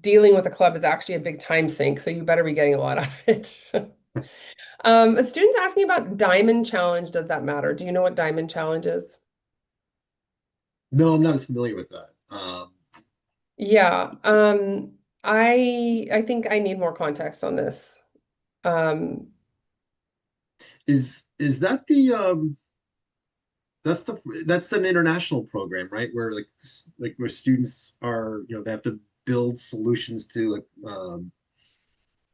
dealing with a club is actually a big time sink, so you better be getting a lot out of it. A student's asking about Diamond Challenge. Does that matter? Do you know what Diamond Challenge is? No, I'm not as familiar with that. Yeah, I think I need more context on this. Um, Is that the that's an international program, right? Where like where students are, they have to build solutions to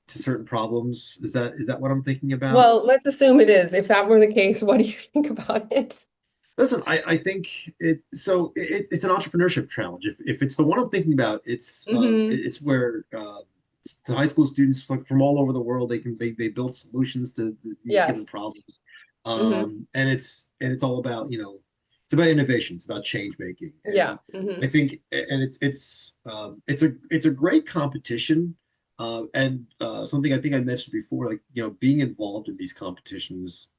certain problems. Is that what I'm thinking about? well, let's assume it is. If that were the case, what do you think about it? Listen, I think it's an entrepreneurship challenge. If it's the one I'm thinking about, Hmm. it's where the high school students like from all over the world they build solutions to these given Yes. problems, Hmm. and it's all about it's about innovation, it's about change making, and Yeah. Hmm. I think and it's a great competition, and something I think I mentioned before, like being involved in these competitions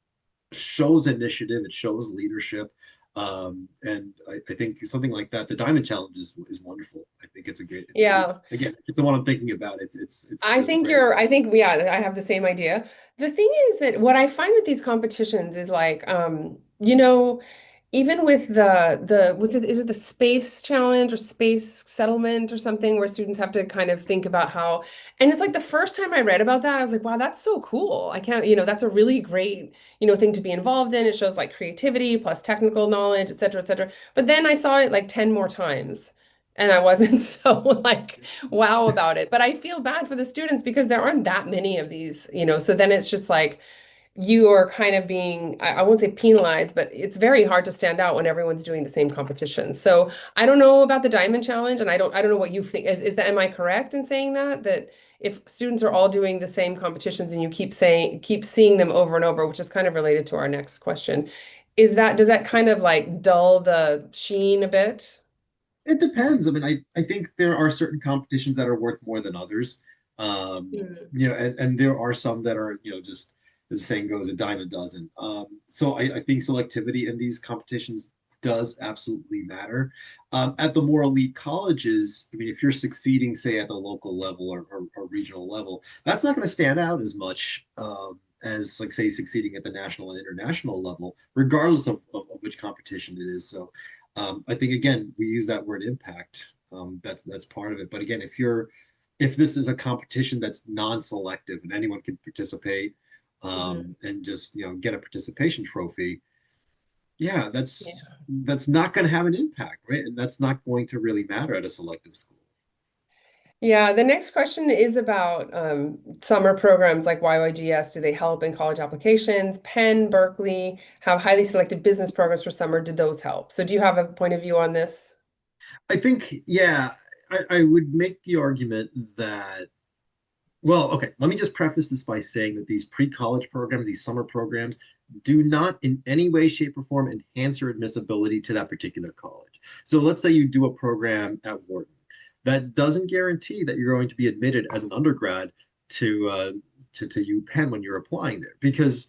shows initiative, it shows leadership. And I think something like that, the Diamond Challenge is wonderful. I think it's a great, Yeah. again, if it's the one I'm thinking about. It's really great. Yeah, I have the same idea. The thing is that what I find with these competitions is like, even with is it the space challenge or space settlement or something where students have to kind of think about how, and it's like the first time I read about that, I was like, wow, that's so cool. I can't, that's a really great, thing to be involved in. It shows like creativity plus technical knowledge, et cetera, et cetera. But then I saw it like 10 more times. And I wasn't so like wow about it. But I feel bad for the students because there aren't that many of these, so then it's just like you are kind of being, I won't say penalized, but it's very hard to stand out when everyone's doing the same competition. So I don't know about the Diamond Challenge, and I don't know what you think. Am I correct in saying that if students are all doing the same competitions and you keep seeing them over and over, which is kind of related to our next question, does that kind of like dull the sheen a bit? It depends. I mean, I think there are certain competitions that are worth more than others. Mm. And there are some that are, just as the saying goes, a dime a dozen. So I think selectivity in these competitions does absolutely matter. At the more elite colleges, I mean, if you're succeeding, say, at the local level or regional level, that's not going to stand out as much as, like, say, succeeding at the national and international level, regardless of which competition it is. So I think again we use that word impact. That's part of it. But again, if this is a competition that's non-selective and anyone can participate, Hmm. and just get a participation trophy, yeah, that's Yeah. that's not going to have an impact, right? And that's not going to really matter at a selective school. Yeah, the next question is about summer programs like YYGS. Do they help in college applications? Penn, Berkeley have highly selected business programs for summer. Did those help? So do you have a point of view on this? I think, yeah, I would make the argument that, well, okay, let me just preface this by saying that these pre-college programs, these summer programs, do not in any way, shape, or form enhance your admissibility to that particular college. So let's say you do a program at Wharton. That doesn't guarantee that you're going to be admitted as an undergrad to to UPenn when you're applying there, because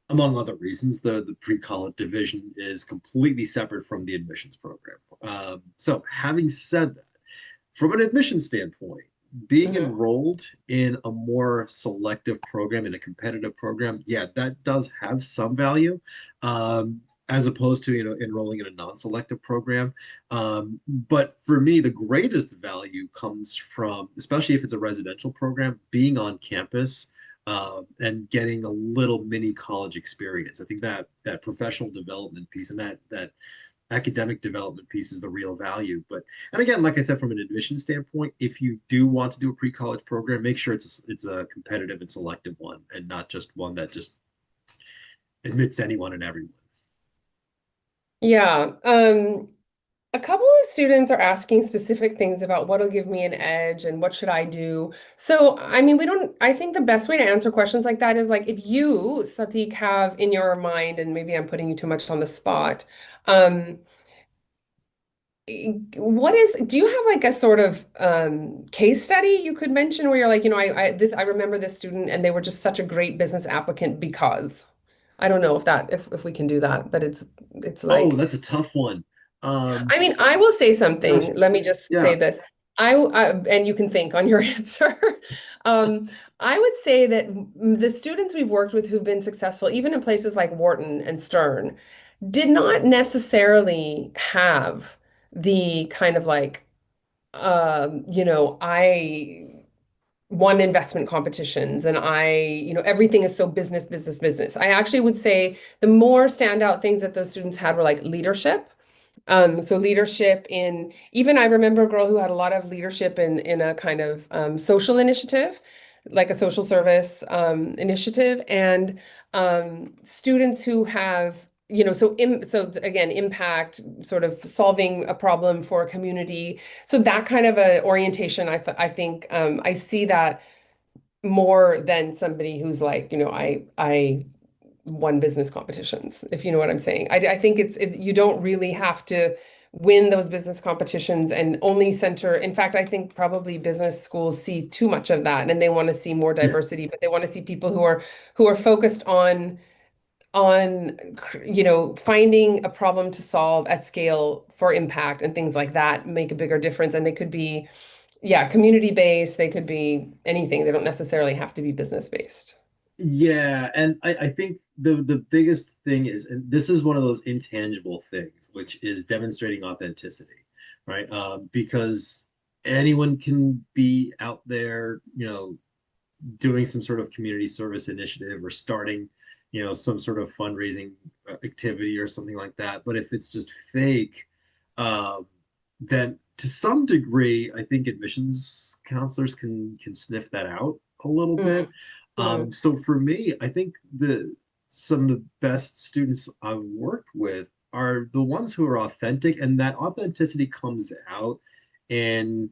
among other reasons, the pre-college division is completely separate from the admissions program. So having said that, from an admission standpoint, being Hmm. enrolled in a more selective program, in a competitive program, yeah, that does have some value, as opposed to, enrolling in a non-selective program. But for me, the greatest value comes from, especially if it's a residential program, being on campus, and getting a little mini college experience. I think that professional development piece and that academic development piece is the real value. But and again, like I said, from an admission standpoint, if you do want to do a pre-college program, make sure it's a competitive and selective one, and not just one that just admits anyone and everyone. Yeah. A couple of students are asking specific things about what'll give me an edge and what should I do. So, I mean, I think the best way to answer questions like that is like if you, Satiq, have in your mind, and maybe I'm putting you too much on the spot, um, do you have like a sort of case study you could mention where you're like, I remember this student and they were just such a great business applicant because I don't know if we can do that, but it's Oh, like that's a tough one. Um, I mean, I will say uh, something. Let me just say yeah, this. And you can think on your answer. Um, I would say that the students we've worked with who've been successful, even in places like Wharton and Stern, did not necessarily have the kind of like, I won investment competitions and everything is so business, business, business. I actually would say the more standout things that those students had were like leadership. So leadership in even I remember a girl who had a lot of leadership in a kind of social initiative, like a social service initiative, and students who have, so again, impact, sort of solving a problem for a community. So that kind of a orientation, I think I see that more than somebody who's like, I won business competitions, if you know what I'm saying. I think you don't really have to win those business competitions and only center. In fact, I think probably business schools see too much of that and they want to see more yeah, diversity, but they want to see people who are focused on finding a problem to solve at scale for impact and things like that make a bigger difference. And they could be, yeah, community based, they could be anything. They don't necessarily have to be business based. yeah, and I think the biggest thing is, and this is one of those intangible things, which is demonstrating authenticity, right? Because anyone can be out there, doing some sort of community service initiative or starting, some sort of fundraising activity or something like that. But if it's just fake, um, then to some degree, I think admissions counselors can sniff that out a little bit. Mm, mm, So for me, I think the some of the best students I've worked with are the ones who are authentic, and that authenticity comes out in,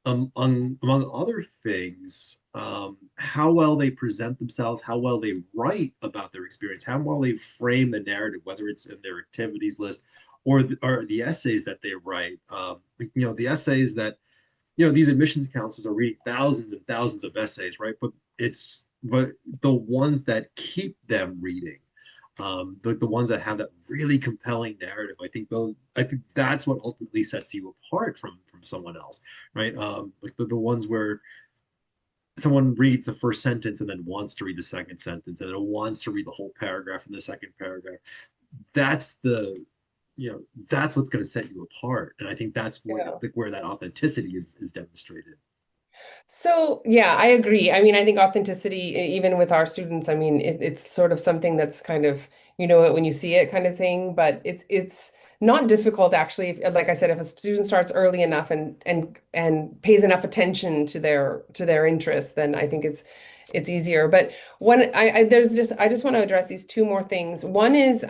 among other things, how well they present themselves, how well they write about their experience, how well they frame the narrative, whether it's in their activities list or the essays that they write. The essays that, these admissions counselors are reading thousands and thousands of essays, right? But the ones that keep them reading, the ones that have that really compelling narrative, I think that's what ultimately sets you apart from someone else, right? Like the ones where someone reads the first sentence and then wants to read the second sentence and then wants to read the whole paragraph in the second paragraph. That's the that's what's going to set you apart, and I think that's yeah. where that authenticity is demonstrated. So, yeah, I agree. I mean, I think authenticity, even with our students, I mean, it's sort of something that's kind of, you know it when you see it kind of thing, but it's not difficult actually. Like I said, if a student starts early enough and pays enough attention to their interests, then I think it's easier. But I just want to address these two more things. One is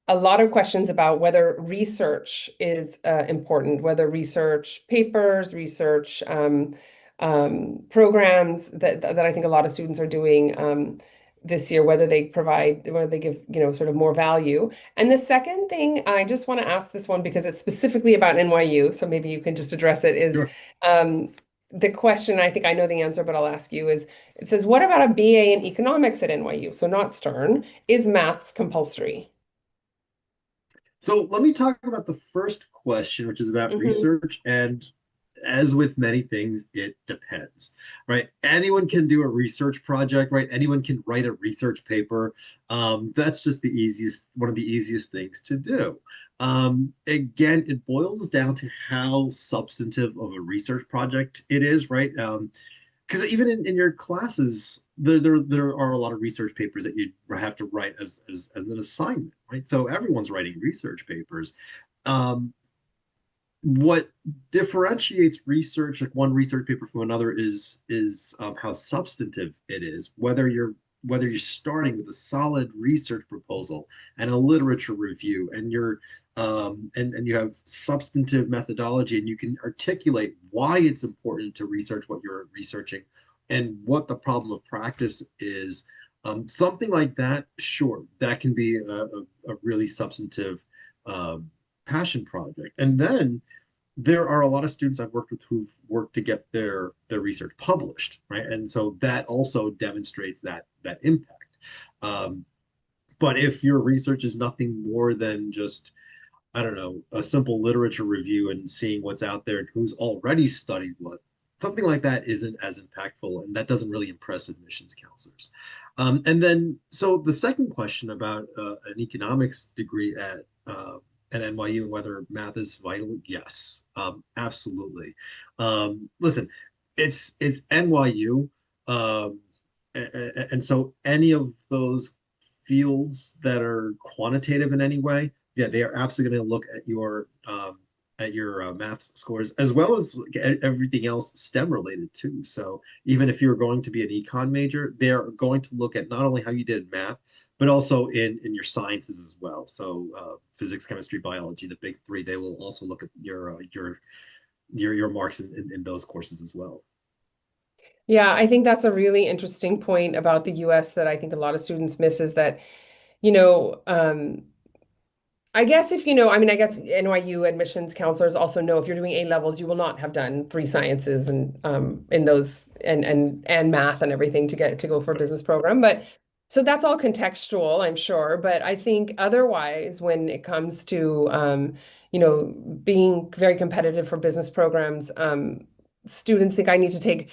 a lot of questions about whether research is important, whether research papers, research programs that I think a lot of students are doing this year, whether they give, sort of more value. And the second thing, I just want to ask this one because it's specifically about NYU, so maybe you can just address it, is Sure. um, the question, I think I know the answer, but I'll ask you, is it says, what about a BA in economics at NYU? So not Stern. Is maths compulsory? So let me talk about the first question, which is about Hmm. research. And as with many things, it depends, right? Anyone can do a research project, right? Anyone can write a research paper. That's just one of the easiest things to do. Again, it boils down to how substantive of a research project it is, right? Because even in your classes, there are a lot of research papers that you have to write as an assignment, right? So everyone's writing research papers. Um, what differentiates research, like one research paper from another, is how substantive it is. Whether you're starting with a solid research proposal and a literature review, and and you have substantive methodology, and you can articulate why it's important to research what you're researching and what the problem of practice is. Something like that, sure, that can be a really substantive um, passion project. And then there are a lot of students I've worked with who've worked to get their research published, right? And so that also demonstrates that impact. Um, but if your research is nothing more than just, I don't know, a simple literature review and seeing what's out there and who's already studied what, something like that isn't as impactful, and that doesn't really impress admissions counselors. And then, so the second question about an economics degree at NYU and whether math is vital, yes, absolutely. Listen, it's NYU, um, and so any of those fields that are quantitative in any way, yeah, they are absolutely going to look at your math scores as well as everything else STEM related too. So even if you're going to be an econ major, they're going to look at not only how you did in math, but also in your sciences as well. So physics, chemistry, biology, the big three. They will also look at your marks in those courses as well. Yeah, I think that's a really interesting point about the US that I think a lot of students miss is that, you know, I guess if you know, I mean, I guess NYU admissions counselors also know if you're doing A levels, you will not have done three sciences and in those and math and everything to get to go for a business program. But so that's all contextual, I'm sure. But I think otherwise, when it comes to being very competitive for business programs, students think I need to take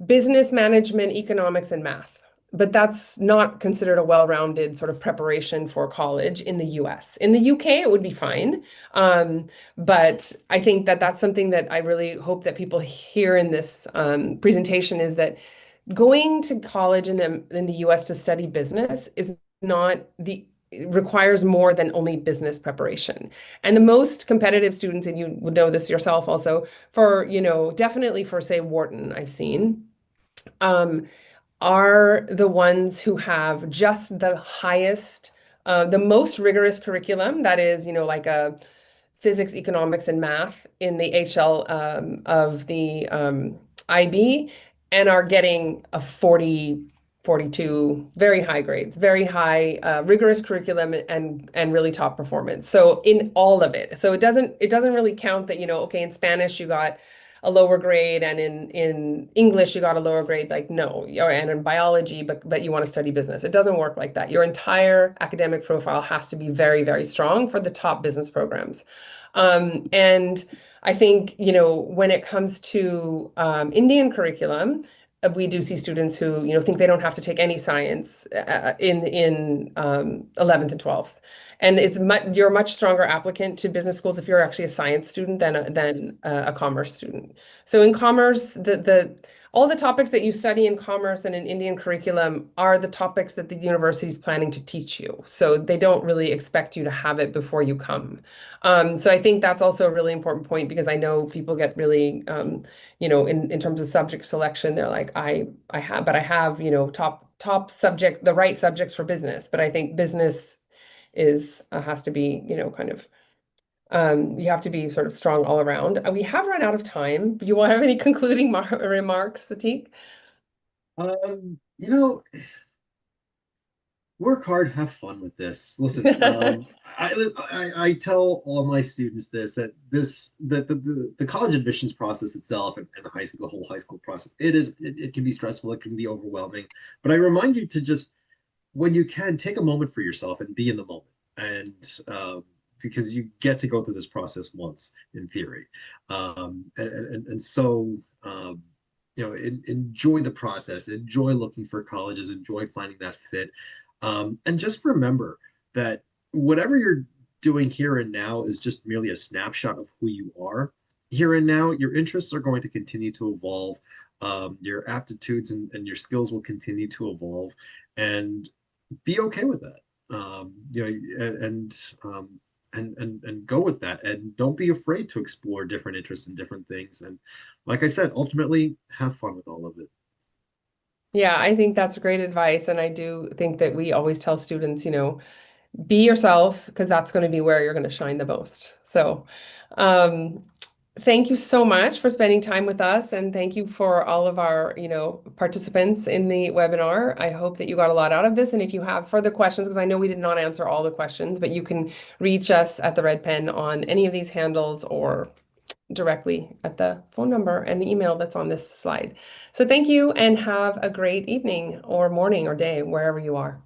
business management, economics, and math. But that's not considered a well-rounded sort of preparation for college in the US. In the UK, it would be fine. But I think that that's something that I really hope that people hear in this presentation is that going to college in the US to study business is not the requires more than only business preparation. And the most competitive students, and you would know this yourself also, for, definitely for, say, Wharton, I've seen um, are the ones who have just the highest, the most rigorous curriculum. That is, like a physics, economics, and math in the HL of the IB, and are getting a 40, 42, very high grades, very high rigorous curriculum and really top performance. So in all of it. So it doesn't really count that, okay, in Spanish you got a lower grade and in English you got a lower grade, like no, and in biology, but you want to study business. It doesn't work like that. Your entire academic profile has to be very, very strong for the top business programs. And I think, when it comes to Indian curriculum, we do see students who, think they don't have to take any science in 11th and 12th. And you're a much stronger applicant to business schools if you're actually a science student than a commerce student. So in commerce, the all the topics that you study in commerce and in Indian curriculum are the topics that the university is planning to teach you. So they don't really expect you to have it before you come. So I think that's also a really important point because I know people get really, in terms of subject selection, they're like, I have, top subject, the right subjects for business. But I think business has to be, kind of you have to be sort of strong all around. We have run out of time. Do you want to have any concluding remarks, Sattik? You know, work hard, have fun with this. Listen, I tell all my students that the college admissions process itself and the whole high school process, it can be stressful, it can be overwhelming. But I remind you to just when you can take a moment for yourself and be in the moment. And because you get to go through this process once in theory. So enjoy the process, enjoy looking for colleges, enjoy finding that fit. And just remember that whatever you're doing here and now is just merely a snapshot of who you are here and now. Your interests are going to continue to evolve. Your aptitudes and your skills will continue to evolve, and be okay with that. And go with that, and don't be afraid to explore different interests and different things. And like I said, ultimately, have fun with all of it. Yeah, I think that's great advice. And I do think that we always tell students, be yourself because that's going to be where you're going to shine the most. So, um, thank you so much for spending time with us, and thank you for all of our, participants in the webinar. I hope that you got a lot out of this. And if you have further questions, because I know we did not answer all the questions, but you can reach us at the Red Pen on any of these handles or directly at the phone number and the email that's on this slide. So thank you and have a great evening or morning or day wherever you are.